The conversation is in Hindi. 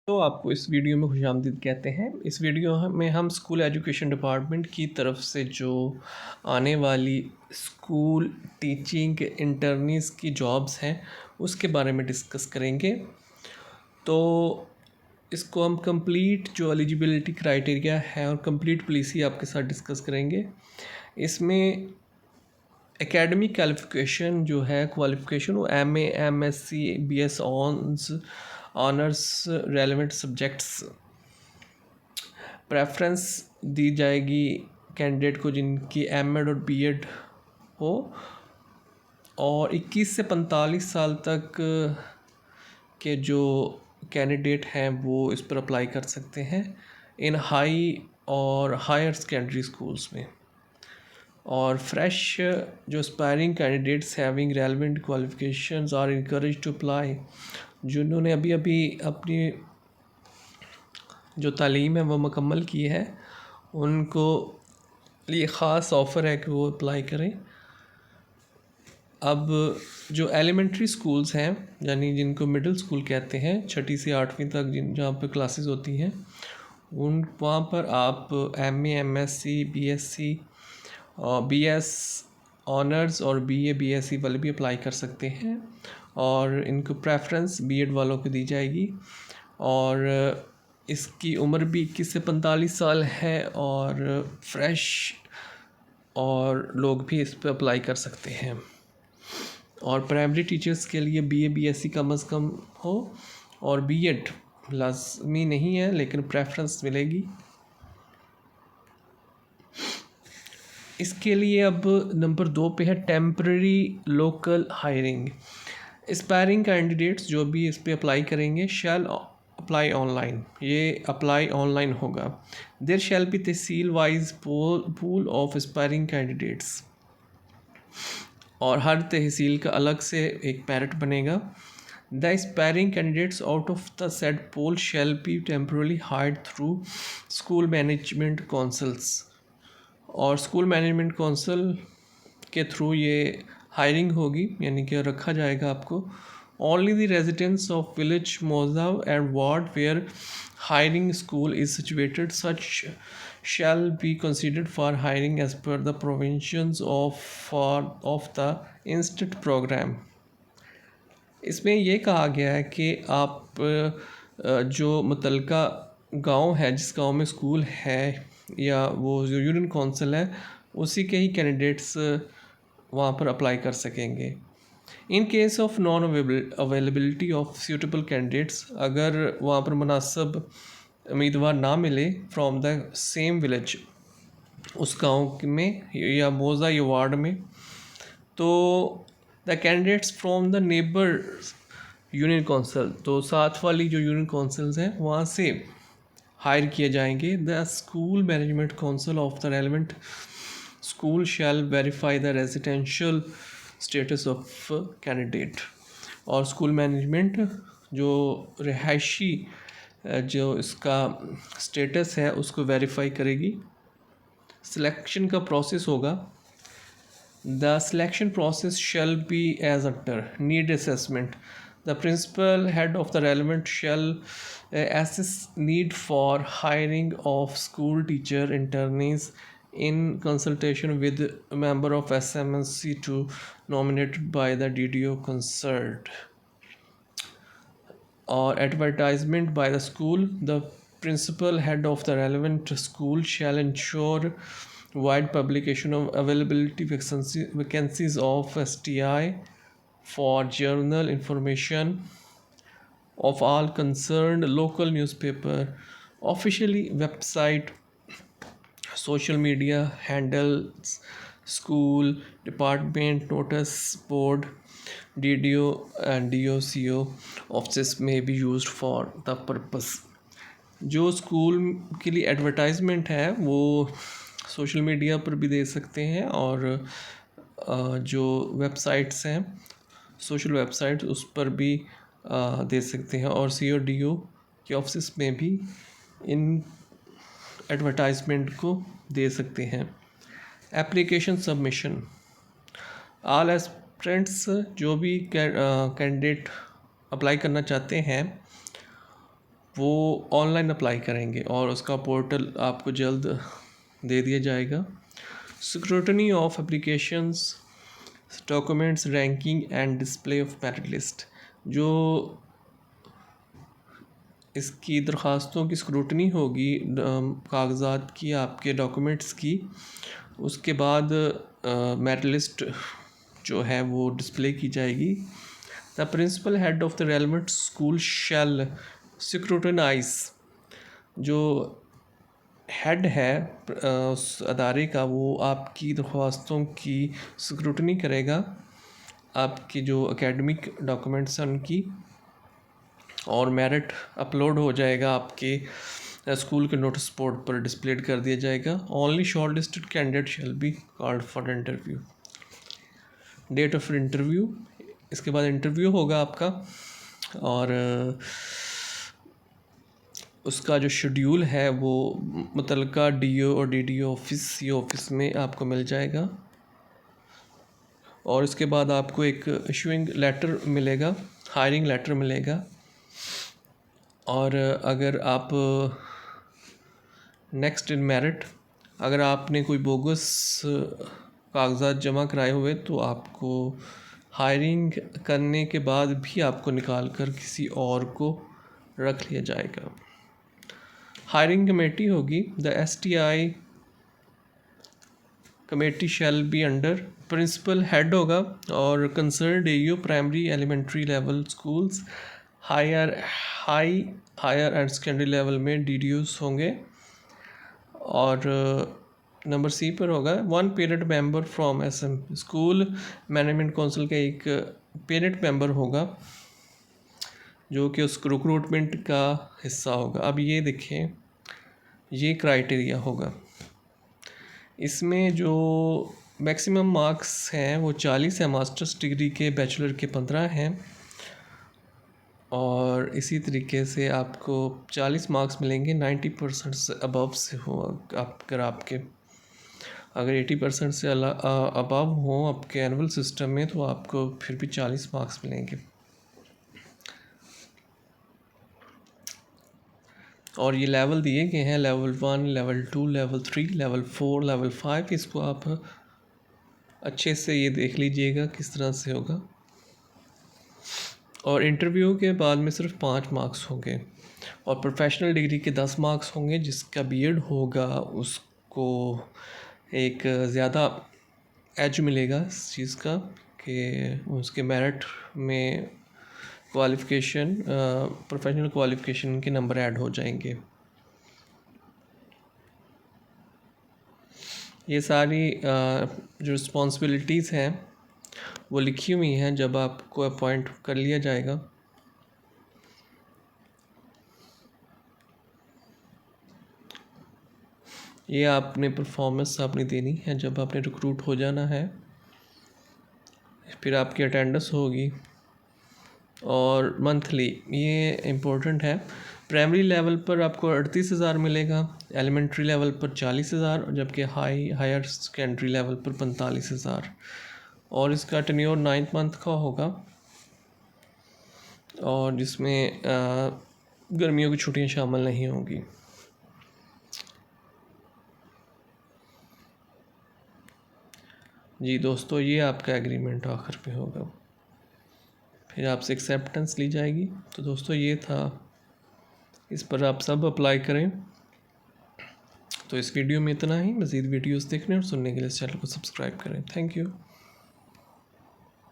तो आपको इस वीडियो में खुशामदीद कहते हैं। इस वीडियो में हम स्कूल एजुकेशन डिपार्टमेंट की तरफ से जो आने वाली स्कूल टीचिंग इंटर्नीस की जॉब्स हैं उसके बारे में डिस्कस करेंगे। तो इसको हम कंप्लीट जो एलिजिबिलिटी क्राइटेरिया है और कंप्लीट पॉलिसी आपके साथ डिस्कस करेंगे। इसमें एकेडमिक क्वालिफ़िकेशन जो है क्वालिफ़िकेशन वो MA MSc BS honours relevant subjects preference दी जाएगी कैंडिडेट को जिनकी एमएड और बीएड हो और 21 से 45 साल तक के जो कैंडिडेट हैं वो इस पर अप्लाई कर सकते हैं इन हाई और हायर सेकेंडरी स्कूल्स में। और फ्रेश जो aspiring candidates having relevant qualifications are encourage to apply, जिन्होंने अभी अभी अपनी जो तालीम है वो मुकम्मल की है उनको लिए ख़ास ऑफ़र है कि वो अप्लाई करें। अब जो एलिमेंट्री स्कूल्स हैं यानी जिनको मिडिल स्कूल कहते हैं, 6ठी से 8वीं तक जहाँ पर क्लासेस होती हैं, उन वहाँ पर आप MA MSc BSc BS honours और BA BSc वाले भी अप्लाई कर सकते हैं और इनको प्रेफरेंस बीएड वालों को दी जाएगी। और इसकी उम्र भी 21 से 45 साल है और फ्रेश और लोग भी इस पर अप्लाई कर सकते हैं। और प्राइमरी टीचर्स के लिए BA BSc कम अज़ कम हो और बीएड लाजमी नहीं है लेकिन प्रेफरेंस मिलेगी। इसके लिए अब नंबर 2 पे है temporary local hiring. Aspiring candidates जो भी इस पे अप्लाई करेंगे शैल अप्लाई ऑनलाइन, ये अप्लाई ऑनलाइन होगा। There shall be tehsil wise pool of aspiring candidates और हर तहसील का अलग से एक पैरेट बनेगा। The aspiring candidates out of the said pool shall be temporarily hired through school management councils, और स्कूल मैनेजमेंट काउंसिल के थ्रू ये हायरिंग होगी यानी कि रखा जाएगा आपको। Only the residents of village Mojav and ward where hiring school is situated such shall be considered for hiring as per the provisions of the instant programme. इसमें ये कहा गया है कि आप जो मुतलका गांव है, जिस गांव में स्कूल है या वो जो यूनियन काउंसिल है उसी के ही कैंडिडेट्स वहाँ पर अप्लाई कर सकेंगे। In case of non availability of suitable candidates, अगर वहाँ पर मुनासिब उम्मीदवार ना मिले फ्रॉम द सेम विलेज, उस गांव में या मौज़ा या वार्ड में, तो the candidates from the neighbour union council, तो साथ वाली जो यूनियन काउंसिल्स हैं वहाँ से हायर किए जाएंगे। The school management council of the relevant school shall verify the residential status of candidate, और स्कूल मैनेजमेंट जो रिहायशी जो इसका स्टेटस है उसको वेरीफाई करेगी। सिलेक्शन का प्रोसेस होगा। The selection process shall be as under need assessment. The principal head of the relevant shall assess need for hiring of school teacher internees in consultation with a member of SMNC to nominated by the DDO concerned, or advertisement by the school. The principal head of the relevant school shall ensure wide publication of availability vacancies of STI for journal information of all concerned local newspaper, officially website, social media handles, school department notice board, DDO and DOCO offices may be used for the purpose। जो स्कूल के लिए एडवर्टाइजमेंट है वो सोशल मीडिया पर भी दे सकते हैं और जो वेबसाइट्स हैं सोशल वेबसाइट उस पर भी दे सकते हैं, और CODO के ऑफिस में भी इन एडवर्टाइजमेंट को दे सकते हैं। एप्लीकेशन सबमिशन, ऑल एस्पिरेंट्स जो भी कैंडिडेट अप्लाई करना चाहते हैं वो ऑनलाइन अप्लाई करेंगे और उसका पोर्टल आपको जल्द दे दिया जाएगा। Scrutiny of applications, documents, ranking and display of merit list. जो इसकी दरख्वास्तों की स्क्रूटनी होगी, कागज़ात की, आपके डॉक्यूमेंट्स की, उसके बाद मेरिट लिस्ट जो है वो डिस्प्ले की जाएगी। The principal head of the relevant school shall scrutinize, जो हेड है उस अदारे का, वो आपकी दरख्वास्तों की स्क्रूटनी करेगा, आपकी जो एकेडमिक डॉक्यूमेंट्स हैं उनकी, और मेरिट अपलोड हो जाएगा आपके स्कूल के नोटिस बोर्ड पर डिस्प्लेड कर दिया जाएगा। Only shortlisted candidate shall be called for interview. Date of interview, इसके बाद इंटरव्यू होगा आपका, और उसका जो शेड्यूल है वो मुतल्लिका डीओ और डीडीओ ऑफिस में आपको मिल जाएगा। और इसके बाद आपको एक इशूइंग लेटर मिलेगा, हायरिंग लेटर मिलेगा। और अगर आप नेक्स्ट इन मेरिट, अगर आपने कोई बोगस कागज़ात जमा कराए हुए तो आपको हायरिंग करने के बाद भी आपको निकाल कर किसी और को रख लिया जाएगा। हायरिंग कमेटी होगी, the STI committee shall be under, principal head होगा और concern AU primary elementary level schools, higher and secondary level में DDOs होंगे। और नंबर C पर होगा 1 parent member from SM, school management council का एक पेरेंट मेंबर होगा जो कि उस रिक्रूटमेंट का हिस्सा होगा। अब ये देखें, ये क्राइटेरिया होगा, इसमें जो मैक्सिमम मार्क्स हैं वो 40 है, मास्टर्स डिग्री के, बैचलर के 15 हैं, और इसी तरीके से आपको 40 मार्क्स मिलेंगे 90% से अबव से हो। अगर 80% से अबव हो आपके एनुअल सिस्टम में तो आपको फिर भी 40 मार्क्स मिलेंगे। और ये लेवल दिए गए हैं, level 1, level 2, level 3, level 4, level 5। इसको आप अच्छे से ये देख लीजिएगा किस तरह से होगा। और इंटरव्यू के बाद में सिर्फ 5 मार्क्स होंगे, और प्रोफेशनल डिग्री के 10 मार्क्स होंगे। जिसका बीएड होगा उसको एक ज़्यादा एज मिलेगा इस चीज़ का कि उसके मेरिट में क्वालिफ़िकेशन, प्रोफेशनल क्वालिफ़िकेशन के नंबर ऐड हो जाएंगे। ये सारी जो रिस्पॉन्सिबिलिटीज़ हैं वो लिखी हुई हैं जब आपको अपॉइंट कर लिया जाएगा। ये आपने परफॉर्मेंस आपने देनी है जब आपने रिक्रूट हो जाना है, फिर आपकी अटेंडेंस होगी, और मंथली ये इम्पोर्टेंट है। प्राइमरी लेवल पर आपको 38,000 मिलेगा, एलिमेंट्री लेवल पर 40,000, जबकि हायर सेकेंडरी लेवल पर 45,000। और इसका टेन्योर 9 मंथ का होगा, और जिसमें गर्मियों की छुट्टियां शामिल नहीं होंगी। जी दोस्तों, ये आपका एग्रीमेंट आखिर पे होगा, फिर आपसे एक्सेप्टेंस ली जाएगी। तो दोस्तों ये था, इस पर आप सब अप्लाई करें। तो इस वीडियो में इतना ही। मज़ीद वीडियोस देखने और सुनने के लिए इस चैनल को सब्सक्राइब करें। Thank you.